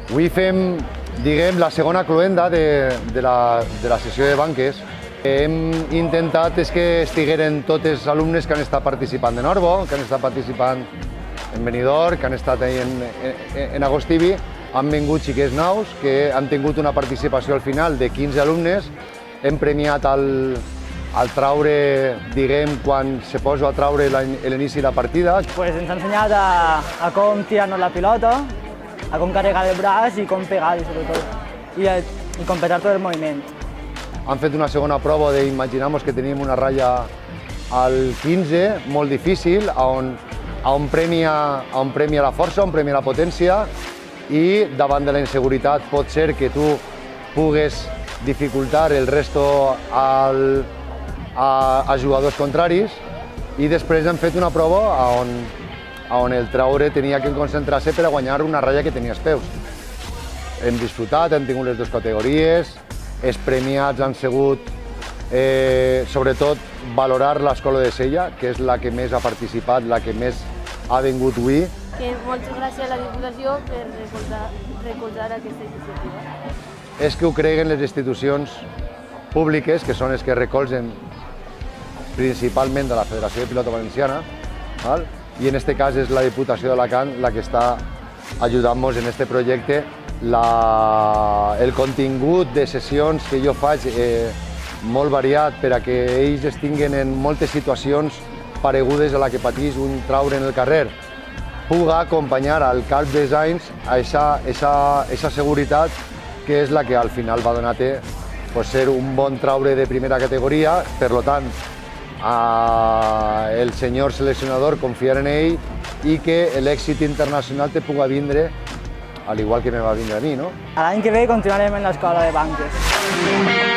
Avui fem, diguem, la segona cloenda de la sessió de banques. Hem intentat que estigueren tots els alumnes que han estat participant de Norbo, que han estat participant en Benidorm, que han estat en Agostivi. Han vingut xiquets nous, que han tingut una participació al final de 15 alumnes. Hem premiat al traure, diguem, quan se posa a traure l'inici de la partida. Ens ha ensenyat a com tirar-nos la pilota, a com carregar el braç i com pegar-hi, sobretot, i completar tot el moviment. Han fet una segona prova d'imaginar-nos que teníem una ratlla al 15, molt difícil, on premia la força, on premia la potència, i davant de la inseguretat pot ser que tu pugues dificultar el resto a jugadors contraris, i després hem fet una prova on el traure tenia que concentrar-se per a guanyar una ratlla que tenia als peus. Hem disfrutat, hem tingut les dues categories, els premiats han sigut, sobretot, valorar l'Escola de Sella, que és la que més ha participat, la que més ha vingut avui. Moltes gràcies a la Diputació per recolzar aquesta iniciativa. És que ho creguen les institucions públiques, que són les que recolzen principalment de la Federació de Pilota Valenciana, i en aquest cas és la Diputació d'Alacant la que està ajudant-nos en aquest projecte. El contingut de sessions que jo faig molt variat per a que ells es tinguin en moltes situacions paregudes a la que pateix un traure en el carrer, puga acompanyar al cap dels anys a aquesta seguretat que és la que al final va donar-te ser un bon traure de primera categoria. Per tant, el senyor seleccionador confiar en ell i que l'èxit internacional te puga vindre al igual que me va vindre a mi, no? L'any que ve continuarem en l'escola de banques.